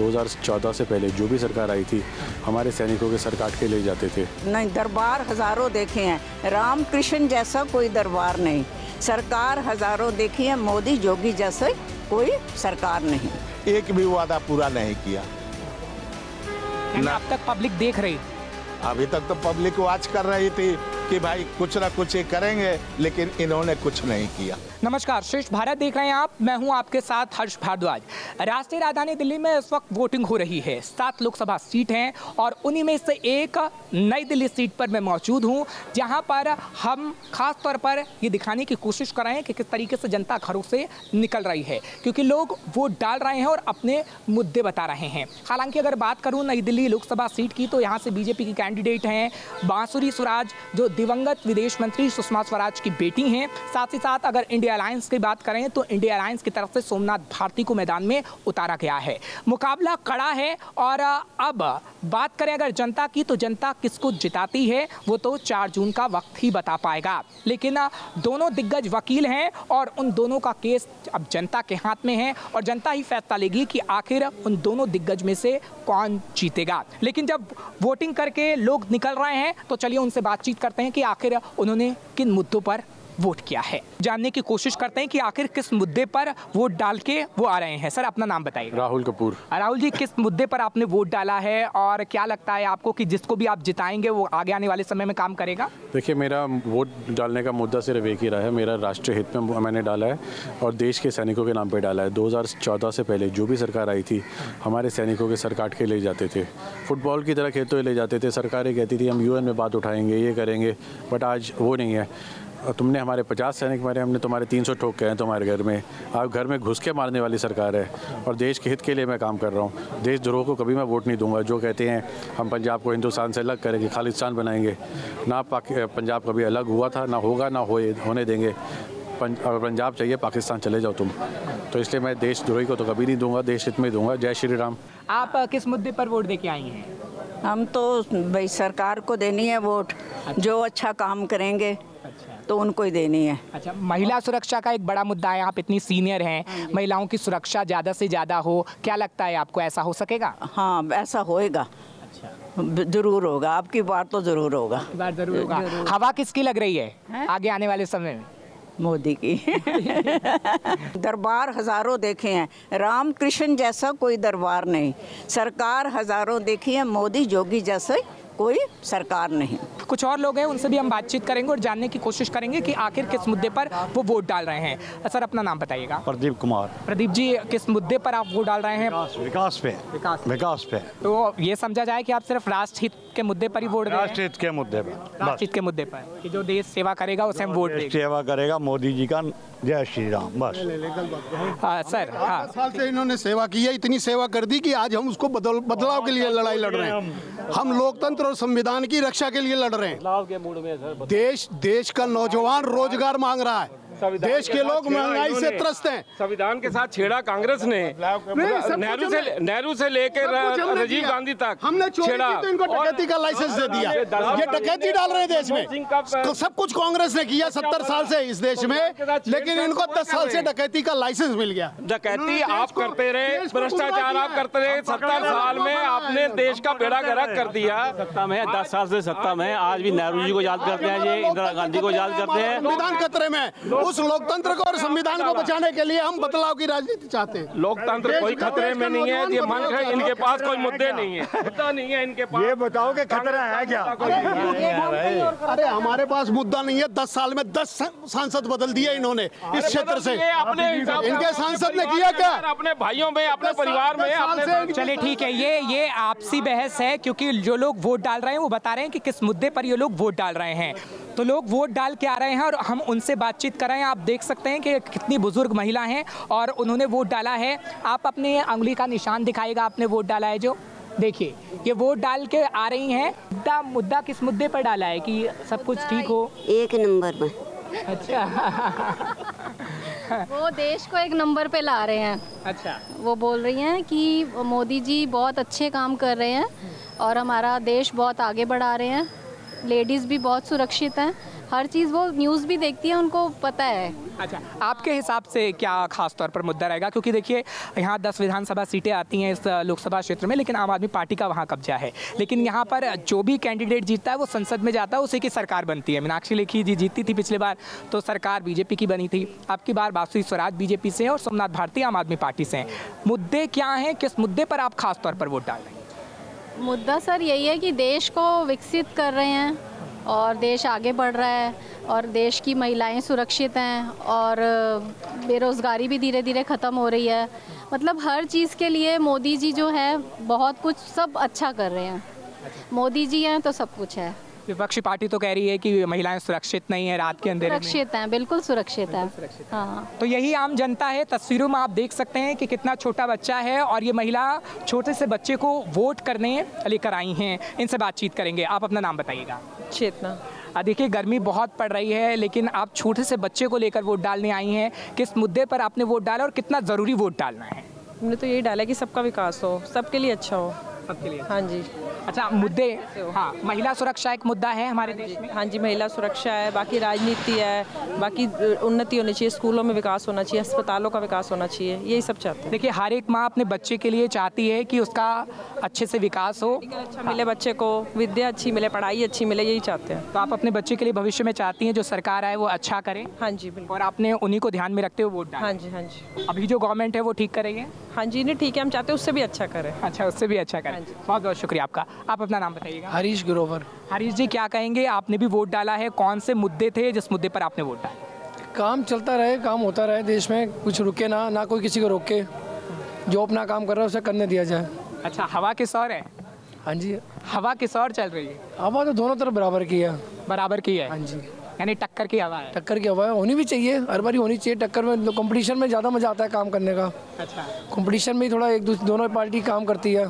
2014 से पहले जो भी सरकार आई थी, हमारे सैनिकों के सर काट के ले जाते थे। नहीं, दरबार हजारों देखे हैं, रामकृष्ण जैसा कोई दरबार नहीं। सरकार हजारों देखी है, मोदी जोगी जैसा कोई सरकार नहीं। एक भी वादा पूरा नहीं किया। अब तक पब्लिक देख रही, अभी तक तो पब्लिक वॉच कर रही थी कि भाई कुछ ना कुछ ये करेंगे, लेकिन इन्होंने कुछ नहीं किया। नमस्कार, श्रेष्ठ भारत देख रहे हैं आप। मैं हूं आपके साथ हर्ष भारद्वाज। राष्ट्रीय राजधानी दिल्ली में इस वक्त वोटिंग हो रही है। 7 लोकसभा सीट हैं और उन्हीं में से एक नई दिल्ली सीट पर मैं मौजूद हूं, जहां पर हम खास तौर पर ये दिखाने की कोशिश कर रहे हैं कि किस तरीके से जनता घरों से निकल रही है, क्योंकि लोग वोट डाल रहे हैं और अपने मुद्दे बता रहे हैं। हालांकि अगर बात करूँ नई दिल्ली लोकसभा सीट की, तो यहाँ से बीजेपी की कैंडिडेट हैं बांसुरी स्वराज, जो दिवंगत विदेश मंत्री सुषमा स्वराज की बेटी हैं। साथ ही साथ अगर इंडिया अलायंस की बात करें तो इंडिया अलायंस की तरफ से सोमनाथ भारती को मैदान में उतारा गया है। मुकाबला कड़ा है और अब बात करें अगर जनता की, तो जनता किसको जिताती है वो तो 4 जून का वक्त ही बता पाएगा। लेकिन दोनों दिग्गज वकील हैं और उन दोनों का केस अब जनता के हाथ में है और जनता ही फैसला लेगी कि आखिर उन दोनों दिग्गज में से कौन जीतेगा। लेकिन जब वोटिंग करके लोग निकल रहे हैं तो चलिए उनसे बातचीत करते हैं कि आखिर उन्होंने किन मुद्दों पर वोट किया है। जानने की कोशिश करते हैं कि आखिर किस मुद्दे पर वोट डाल के वो आ रहे हैं। सर, अपना नाम बताइए। राहुल कपूर। राहुल जी, किस मुद्दे पर आपने वोट डाला है और क्या लगता है आपको कि जिसको भी आप जिताएंगे वो आगे आने वाले समय में काम करेगा? देखिए, मेरा वोट डालने का मुद्दा सिर्फ एक ही रहा है। मेरा राष्ट्रीय हित में मैंने डाला है और देश के सैनिकों के नाम पर डाला है। 2014 से पहले जो भी सरकार आई थी, हमारे सैनिकों के सर काट के ले जाते थे। फुटबॉल की तरह खेलते हुए ले जाते थे। सरकारें कहती थी हम UN में बात उठाएंगे, ये करेंगे, बट आज वो नहीं है। तुमने हमारे 50 सैनिक मारे, हमने तुम्हारे 300 ठोक के हैं तुम्हारे घर में। आप घर में घुस के मारने वाली सरकार है और देश के हित के लिए मैं काम कर रहा हूँ। देशद्रोह को कभी मैं वोट नहीं दूंगा। जो कहते हैं हम पंजाब को हिंदुस्तान से अलग करेंगे, खालिस्तान बनाएंगे, ना पंजाब कभी अलग हुआ था, ना होगा, ना होने देंगे। अगर पंजाब चाहिए, पाकिस्तान चले जाओ तुम। तो इसलिए मैं देशद्रोही को तो कभी नहीं दूंगा, देश हित में दूंगा। जय श्री राम। आप किस मुद्दे पर वोट दे के आई हैं? हम तो भाई सरकार को देनी है वोट। जो अच्छा काम करेंगे तो उनको ही देनी है। अच्छा, महिला सुरक्षा का एक बड़ा मुद्दा है। आप इतनी सीनियर हैं, महिलाओं की सुरक्षा ज़्यादा से ज़्यादा हो, क्या लगता है आपको ऐसा हो सकेगा? हाँ, ऐसा होएगा। अच्छा, जरूर होगा। आपकी बात तो जरूर होगा। बात जरूर होगा। हवा किसकी लग रही है आगे आने वाले समय में? मोदी की। दरबार हजारों देखे हैं, रामकृष्ण जैसा कोई दरबार नहीं। सरकार हजारों देखी है, मोदी जोगी जैसा कोई सरकार नहीं। कुछ और लोग हैं, उनसे भी हम बातचीत करेंगे और जानने की कोशिश करेंगे कि आखिर किस मुद्दे पर वो वोट डाल रहे हैं। सर, अपना नाम बताइएगा। प्रदीप कुमार। प्रदीप जी, किस मुद्दे पर आप वोट डाल रहे हैं? विकास पे। तो ये समझा जाए कि आप सिर्फ राष्ट्रहित के मुद्दे पर ही वोट दें? राष्ट्रहित के मुद्दे पर। राष्ट्रहित के मुद्दे पर कि जो देश सेवा करेगा उसे हम वोट देंगे। सेवा करेगा मोदी जी का। जय श्री राम। बस। सर, हाँ, 10 साल से इन्होंने सेवा की है, इतनी सेवा कर दी कि आज हम उसको बदलाव के लिए लड़ाई लड़ रहे हैं। हम लोकतंत्र और संविधान की रक्षा के लिए लड़ रहे हैं। देश का नौजवान रोजगार मांग रहा है। देश के लोग महंगाई से त्रस्त हैं। संविधान के साथ छेड़ा कांग्रेस ने। नेहरू से लेकर राजीव गांधी तक हमने चोरी की तो इनको डकैती का लाइसेंस दे दिया। ये डकैती डाल रहे हैं देश में। सब कुछ कांग्रेस ने किया 70 साल से इस देश में, लेकिन इनको 10 साल से डकैती का लाइसेंस मिल गया। डकैती आप करते रहे, भ्रष्टाचार आप करते रहे। 70 साल में आपने देश का बेड़ा गर्क कर दिया। सत्ता में 10 साल से सत्ता में, आज भी नेहरू जी को याद करते हैं, ये इंदिरा गांधी को याद करते हैं। संविधान खतरे में। उस लोकतंत्र को और संविधान को बचाने के लिए हम बदलाव की राजनीति चाहते हैं। लोकतंत्र कोई खतरे में नहीं है। ये मंच है, इनके पास कोई मुद्दे नहीं है, मुद्दा नहीं है इनके पास। ये बताओ कि खतरा है क्या? अरे हमारे पास मुद्दा नहीं है। 10 साल में 10 सांसद बदल दिए इन्होंने इस क्षेत्र से। इनके सांसद ने किया क्या? अपने भाइयों में, अपने परिवार में। चलिए ठीक है, ये आपसी बहस है, क्योंकि जो लोग वोट डाल रहे हैं वो बता रहे हैं कि किस मुद्दे पर ये लोग वोट डाल रहे हैं। तो लोग वोट डाल के आ रहे हैं और हम उनसे बातचीत कर रहे हैं। आप देख सकते हैं कि कितनी बुजुर्ग महिला हैं और उन्होंने वोट डाला है। आप अपने अंगुली का निशान दिखाएगा, आपने वोट डाला है जो। देखिए, ये वोट डाल के आ रही हैं। मुद्दा किस मुद्दे पर डाला है कि सब कुछ ठीक हो? 1 नंबर में। अच्छा। वो देश को 1 नंबर पे ला रहे हैं। अच्छा। वो बोल रही हैं कि मोदी जी बहुत अच्छे काम कर रहे हैं और हमारा देश बहुत आगे बढ़ा रहे हैं। लेडीज़ भी बहुत सुरक्षित हैं। हर चीज़ वो न्यूज़ भी देखती है, उनको पता है। अच्छा, आपके हिसाब से क्या खास तौर पर मुद्दा रहेगा? क्योंकि देखिए यहाँ 10 विधानसभा सीटें आती हैं इस लोकसभा क्षेत्र में, लेकिन आम आदमी पार्टी का वहाँ कब्जा है। लेकिन यहाँ पर जो भी कैंडिडेट जीतता है वो संसद में जाता है, उसी की सरकार बनती है। मीनाक्षी लेखी जी जीती थी पिछले बार तो सरकार बीजेपी की बनी थी, अब की बार बासुरी स्वराज बीजेपी से और सोमनाथ भारती आम आदमी पार्टी से हैं। मुद्दे क्या हैं, किस मुद्दे पर आप खास तौर पर वोट डाल रहे हैं? मुद्दा सर यही है कि देश को विकसित कर रहे हैं और देश आगे बढ़ रहा है और देश की महिलाएं सुरक्षित हैं और बेरोज़गारी भी धीरे धीरे ख़त्म हो रही है। मतलब हर चीज़ के लिए मोदी जी जो है बहुत कुछ सब अच्छा कर रहे हैं। मोदी जी हैं तो सब कुछ है। विपक्षी पार्टी तो कह रही है कि महिलाएं सुरक्षित नहीं है रात के अंधेरे में। सुरक्षित हैं, बिल्कुल सुरक्षित है। हाँ, तो यही आम जनता है। तस्वीरों में आप देख सकते हैं कि कितना छोटा बच्चा है और ये महिला छोटे से बच्चे को वोट करने लेकर आई हैं। इनसे बातचीत करेंगे। आप अपना नाम बताइएगा। चेतना। देखिए गर्मी बहुत पड़ रही है, लेकिन आप छोटे से बच्चे को लेकर वोट डालने आई हैं। किस मुद्दे पर आपने वोट डाला और कितना ज़रूरी वोट डालना है? हमने तो यही डाला कि सबका विकास हो, सबके लिए अच्छा हो। सबके लिए? हाँ जी। अच्छा, मुद्दे, हाँ, महिला सुरक्षा एक मुद्दा है हमारे देश में। हाँ जी, महिला सुरक्षा है, बाकी राजनीति है, बाकी उन्नति होनी चाहिए, स्कूलों में विकास होना चाहिए, अस्पतालों का विकास होना चाहिए, यही सब चाहते हैं। देखिए हर एक माँ अपने बच्चे के लिए चाहती है कि उसका अच्छे से विकास हो, अच्छा मिले बच्चे को, विद्या अच्छी मिले, पढ़ाई अच्छी मिले, यही चाहते हैं। तो आप अपने बच्चे के लिए भविष्य में चाहती हैं जो सरकार आए वो अच्छा करे? हाँ जी बिल्कुल। और आपने उन्हीं को ध्यान में रखते हुए वोट डाला? हाँ जी, हाँ जी। अभी जो गवर्नमेंट है वो ठीक करेगी? हाँ जी, नहीं ठीक है, हम चाहते हैं उससे भी अच्छा करें। अच्छा, उससे भी अच्छा करें। बहुत बहुत शुक्रिया आपका। आप अपना नाम बताइएगा। हरीश ग्रोवर। हरीश जी, क्या कहेंगे? आपने भी वोट डाला है, कौन से मुद्दे थे जिस मुद्दे पर आपने वोट डाला? काम चलता रहे, काम होता रहे, देश में कुछ रुके ना कोई किसी को रोके, जो अपना काम कर रहा है उसे करने दिया जाए। अच्छा, हवा किस ओर है? हाँ जी, हवा किस ओर चल रही है? हवा तो दोनों तरफ बराबर की है। बराबर की है? हाँ जी, यानी टक्कर की हवा है? टक्कर की हवा है, होनी भी चाहिए, हर बारी होनी चाहिए। टक्कर में कंपटीशन में ज़्यादा मजा आता है काम करने का। अच्छा, कंपटीशन में ही थोड़ा एक दूसरे दोनों पार्टी काम करती है।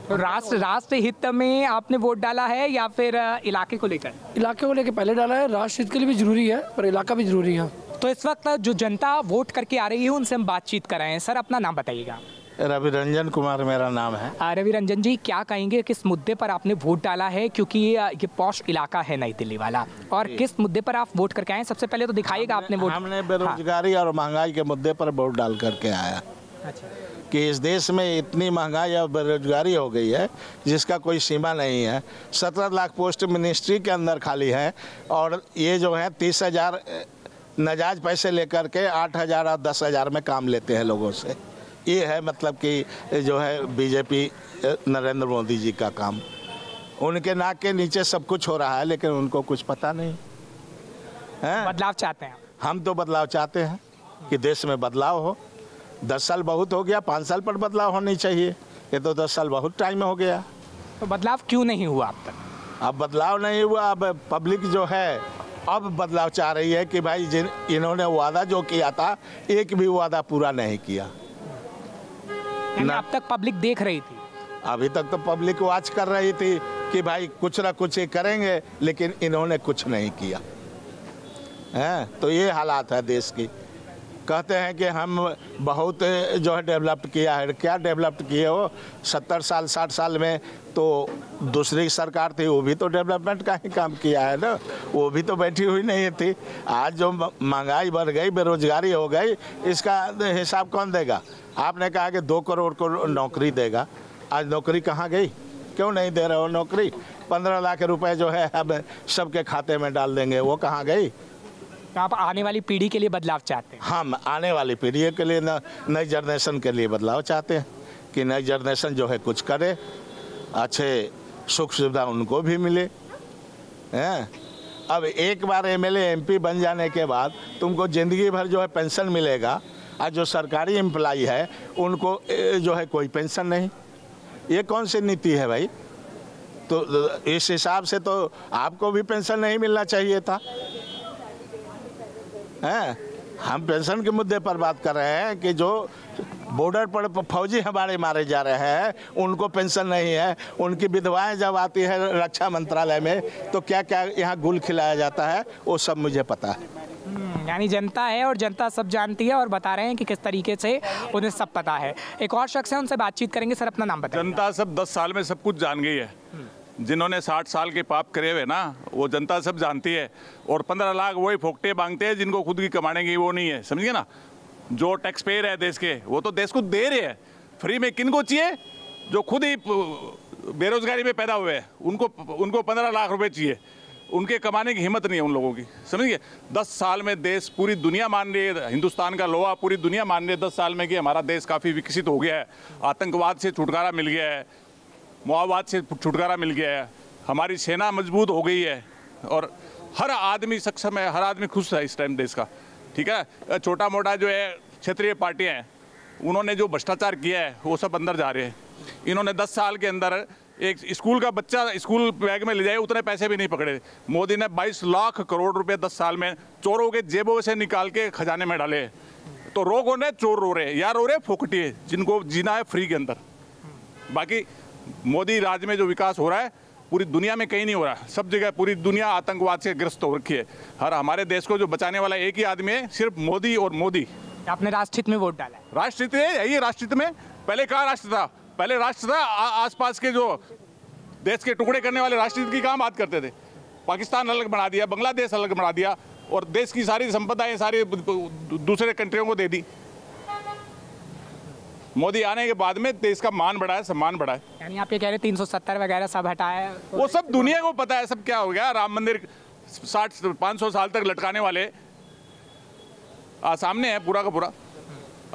तो राष्ट्र हित में आपने वोट डाला है या फिर इलाके को लेकर? इलाके को लेकर पहले डाला है, राष्ट्र हित के लिए भी जरूरी है पर इलाका भी जरूरी है। तो इस वक्त जो जनता वोट करके आ रही है उनसे हम बातचीत कर रहे हैं। सर, अपना नाम बताइएगा। रवि रंजन कुमार मेरा नाम है। रवि रंजन जी, क्या कहेंगे किस मुद्दे पर आपने वोट डाला है? क्योंकि ये पॉश इलाका है नई दिल्ली वाला, और किस मुद्दे पर आप वोट करके आए? सबसे पहले तो दिखाइएगा आपने वोट। हमने बेरोजगारी और महंगाई के मुद्दे पर वोट डाल करके आया। अच्छा, कि इस देश में इतनी महंगाई और बेरोजगारी हो गई है जिसका कोई सीमा नहीं है। 17 लाख पोस्ट मिनिस्ट्री के अंदर खाली है और ये जो है 30,000 नाजायज पैसे लेकर के 8,000 और 10,000 में काम लेते हैं लोगों से। ये है मतलब कि जो है बीजेपी नरेंद्र मोदी जी का काम। उनके नाक के नीचे सब कुछ हो रहा है लेकिन उनको कुछ पता नहीं है। बदलाव चाहते हैं? हम तो बदलाव चाहते हैं कि देश में बदलाव हो। 10 साल बहुत हो गया, 5 साल पर बदलाव होनी चाहिए। ये तो 10 साल बहुत टाइम हो गया। तो बदलाव क्यों नहीं हुआ अब तक? अब बदलाव नहीं हुआ। अब पब्लिक जो है अब बदलाव चाह रही है कि भाई इन्होंने वादा जो किया था एक भी वादा पूरा नहीं किया। अब तक पब्लिक देख रही थी? अभी तक तो पब्लिक वॉच कर रही थी कि भाई कुछ ना कुछ ये करेंगे, लेकिन इन्होंने कुछ नहीं किया है। तो ये हालात है देश की। कहते हैं कि हम बहुत जो है डेवलप्ड किया है। क्या डेवलप्ड किए हो? 70 साल 60 साल में तो दूसरी सरकार थी, वो भी तो डेवलपमेंट का ही काम किया है ना। वो भी तो बैठी हुई नहीं थी। आज जो महंगाई बढ़ गई, बेरोजगारी हो गई, इसका हिसाब कौन देगा? आपने कहा कि 2 करोड़ को नौकरी देगा। आज नौकरी कहाँ गई? क्यों नहीं दे रहे हो नौकरी? 15 लाख रुपए जो है अब सबके खाते में डाल देंगे, वो कहाँ गई? तो आप आने वाली पीढ़ी के लिए बदलाव चाहते हैं? हम आने वाली पीढ़ी के लिए, नई जनरेशन के लिए बदलाव चाहते हैं कि नई जनरेशन जो है कुछ करे, अच्छे सुख सुविधा उनको भी मिले हैं। अब एक बार एमएलए एमपी बन जाने के बाद तुमको ज़िंदगी भर जो है पेंशन मिलेगा, और जो सरकारी एम्प्लॉई है उनको जो है कोई पेंशन नहीं। ये कौन सी नीति है भाई? तो इस हिसाब से तो आपको भी पेंशन नहीं मिलना चाहिए था। हैं, हम पेंशन के मुद्दे पर बात कर रहे हैं कि जो बॉर्डर पर फौजी हमारे मारे जा रहे हैं उनको पेंशन नहीं है। उनकी विधवाएं जब आती है रक्षा मंत्रालय में तो क्या क्या यहाँ गुल खिलाया जाता है, वो सब मुझे पता है। यानी जनता है और जनता सब जानती है और बता रहे हैं कि किस तरीके से उन्हें सब पता है। एक और शख्स है, उनसे बातचीत करेंगे। सर, अपना नाम बताइए। जनता सब 10 साल में सब कुछ जान गई है। जिन्होंने 60 साल के पाप करे हुए ना, वो जनता सब जानती है। और 15 लाख वही फोकटे मांगते हैं जिनको खुद की कमाने की वो नहीं है, समझिए ना। जो टैक्स पेयर है देश के, वो तो देश को दे रहे हैं फ्री में। किनको चाहिए? जो खुद ही बेरोजगारी में पैदा हुए हैं, उनको 15 लाख रुपए चाहिए। उनके कमाने की हिम्मत नहीं है उन लोगों की, समझिए। 10 साल में देश, पूरी दुनिया मान रही है, हिंदुस्तान का लोहा पूरी दुनिया मान रही है 10 साल में कि हमारा देश काफ़ी विकसित हो गया है। आतंकवाद से छुटकारा मिल गया है, माओवाद से छुटकारा मिल गया है, हमारी सेना मजबूत हो गई है और हर आदमी सक्षम है, हर आदमी खुश है इस टाइम देश का, ठीक है। छोटा मोटा जो है क्षेत्रीय पार्टियाँ हैं, उन्होंने जो भ्रष्टाचार किया है वो सब अंदर जा रहे हैं। इन्होंने 10 साल के अंदर एक स्कूल का बच्चा स्कूल बैग में ले जाए उतने पैसे भी नहीं पकड़े। मोदी ने 22 लाख करोड़ रुपए 10 साल में चोरों के जेबों से निकाल के खजाने में डाले। तो रो कौन है? चोर रो रहे हैं, या रो रहे फोकटिए जिनको जीना है फ्री के अंदर। बाकी मोदी राज में जो विकास हो रहा है पूरी दुनिया में कहीं नहीं हो रहा। सब जगह पूरी दुनिया आतंकवाद से ग्रस्त हो रखी है। हमारे देश को जो बचाने वाला एक ही आदमी है, सिर्फ मोदी और मोदी। आपने राष्ट्रहित में वोट डाला है? राष्ट्रहित है, यही राष्ट्रहित में। पहले कहाँ राष्ट्र था? पहले राष्ट्र था आसपास के जो देश के टुकड़े करने वाले राष्ट्रहित की कहाँ बात करते थे। पाकिस्तान अलग बना दिया, बांग्लादेश अलग बना दिया और देश की सारी संपदाएं सारी दूसरे कंट्रियों को दे दी। मोदी आने के बाद में देश का मान बढ़ा है, सम्मान बढ़ा है। यानी आप ये कह रहे 370 वगैरह सब हटाया? वो सब दुनिया को पता है सब क्या हो गया। राम मंदिर 500 साल तक लटकाने वाले आज सामने है पूरा का पूरा।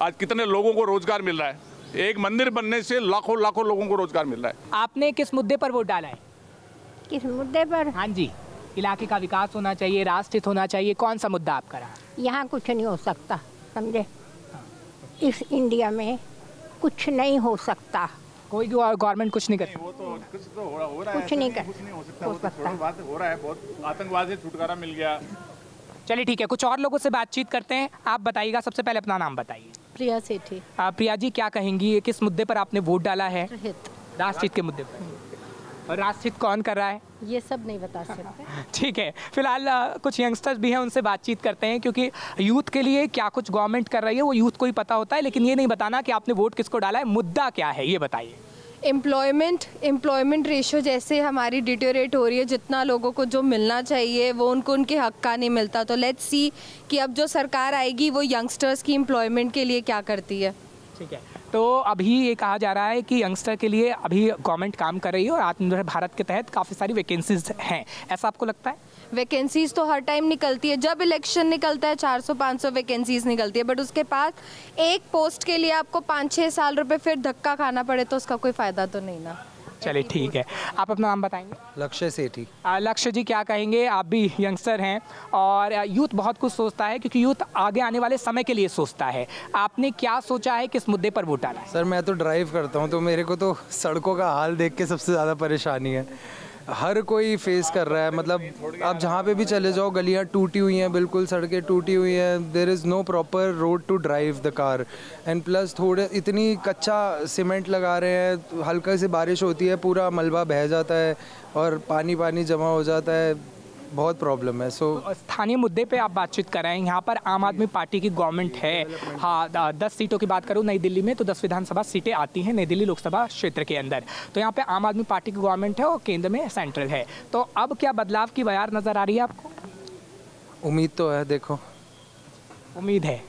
आज कितने लोगों को रोजगार मिल रहा है, एक मंदिर बनने से लाखों लाखों लोगों को रोजगार मिल रहा है। आपने किस मुद्दे पर वोट डाला है? किस मुद्दे पर? हाँ जी, इलाके का विकास होना चाहिए, राष्ट्रहित होना चाहिए, कौन सा मुद्दा आपका रहा? यहाँ कुछ नहीं हो सकता, समझे। इस इंडिया में कुछ नहीं हो सकता। कोई गवर्नमेंट कुछ नहीं करती? वो तो कुछ तो हो रहा है, कुछ नहीं कर कुछ नहीं हो सकता। वो तो थोड़ी बात हो रहा है, बहुत आतंकवाद से छुटकारा मिल गया। चलिए ठीक है, कुछ और लोगों से बातचीत करते हैं। आप बताइएगा, सबसे पहले अपना नाम बताइए। प्रिया सेठी। प्रिया जी, क्या कहेंगी, किस मुद्दे पर आपने वोट डाला है? राष्ट्रहित के मुद्दे पर। और राष्ट्रहित कौन कर रहा है? ये सब नहीं बता सकते। ठीक है, फिलहाल कुछ यंगस्टर्स भी हैं, उनसे बातचीत करते हैं, क्योंकि यूथ के लिए क्या कुछ गवर्नमेंट कर रही है वो यूथ को ही पता होता है, लेकिन ये नहीं बताना कि आपने वोट किसको डाला है। मुद्दा क्या है ये बताइए। एम्प्लॉयमेंट रेशो जैसे हमारी डिटेरियोरेट हो रही है, जितना लोगों को जो मिलना चाहिए वो उनके हक का नहीं मिलता। तो लेट्स सी कि अब जो सरकार आएगी वो यंगस्टर्स की एम्प्लॉयमेंट के लिए क्या करती है। ठीक है, तो अभी ये कहा जा रहा है कि यंगस्टर के लिए अभी गवर्नमेंट काम कर रही है और आत्मनिर्भर भारत के तहत काफ़ी सारी वैकेंसीज हैं, ऐसा आपको लगता है? वैकेंसीज तो हर टाइम निकलती है, जब इलेक्शन निकलता है 400-500 वैकेंसीज निकलती है, बट उसके पास एक पोस्ट के लिए आपको 5-6 साल रुपए फिर धक्का खाना पड़े तो उसका कोई फ़ायदा तो नहीं ना। चलिए ठीक है, आप अपना नाम बताएंगे? लक्ष्य सेठी। लक्ष्य जी, क्या कहेंगे? आप भी यंगस्टर हैं और यूथ बहुत कुछ सोचता है, क्योंकि यूथ आगे आने वाले समय के लिए सोचता है। आपने क्या सोचा है, किस मुद्दे पर वोट डाला है? सर मैं तो ड्राइव करता हूँ, तो मेरे को तो सड़कों का हाल देख के सबसे ज़्यादा परेशानी है। हर कोई फेस कर रहा है, मतलब आप जहाँ पे भी चले जाओ गलियाँ टूटी हुई हैं, बिल्कुल सड़कें टूटी हुई हैं। There is no proper road to drive the car and plus थोड़े इतनी कच्चा सीमेंट लगा रहे हैं, हल्का सी बारिश होती है पूरा मलबा बह जाता है और पानी जमा हो जाता है, बहुत प्रॉब्लम है। तो स्थानीय मुद्दे पे आप बातचीत कर रहे हैं। यहाँ पर आम आदमी पार्टी की गवर्नमेंट है। हाँ, 10 सीटों की बात करूँ नई दिल्ली में तो 10 विधानसभा सीटें आती हैं नई दिल्ली लोकसभा क्षेत्र के अंदर। तो यहाँ पे आम आदमी पार्टी की गवर्नमेंट है और केंद्र में सेंट्रल है। तो अब क्या बदलाव की बयार नज़र आ रही है आपको? उम्मीद तो है, देखो उम्मीद है,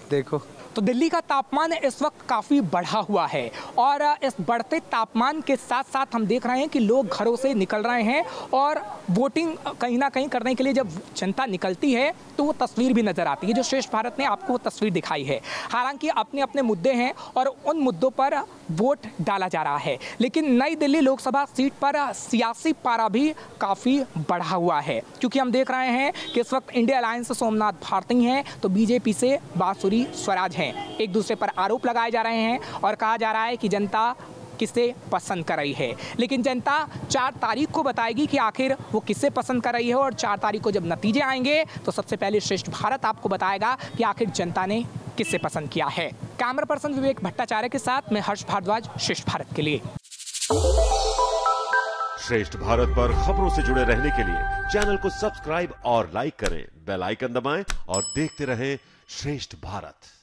देखो। तो दिल्ली का तापमान इस वक्त काफ़ी बढ़ा हुआ है और इस बढ़ते तापमान के साथ साथ हम देख रहे हैं कि लोग घरों से निकल रहे हैं और वोटिंग कहीं ना कहीं करने के लिए जब जनता निकलती है तो वो तस्वीर भी नज़र आती है, जो श्रेष्ठ भारत ने आपको वो तस्वीर दिखाई है। हालांकि अपने अपने मुद्दे हैं और उन मुद्दों पर वोट डाला जा रहा है, लेकिन नई दिल्ली लोकसभा सीट पर सियासी पारा भी काफ़ी बढ़ा हुआ है, क्योंकि हम देख रहे हैं कि इस वक्त इंडिया अलायंस से सोमनाथ भारती हैं तो बीजेपी से बांसुरी स्वराज हैं। एक दूसरे पर आरोप लगाए जा रहे हैं और कहा जा रहा है कि जनता किसे पसंद कर रही है, लेकिन जनता 4 तारीख को बताएगी कि आखिर वो किसे पसंद कर रही है। और 4 तारीख को जब नतीजे आएंगे तो सबसे पहले श्रेष्ठ भारत आपको बताएगा कि आखिर जनता ने किसे पसंद किया है। कैमरा पर्सन विवेक भट्टाचार्य के साथ मैं हर्ष भारद्वाज, श्रेष्ठ भारत के लिए। श्रेष्ठ भारत पर खबरों से जुड़े रहने के लिए चैनल को सब्सक्राइब और लाइक करें, बेल आइकन दबाएं और देखते रहें श्रेष्ठ भारत।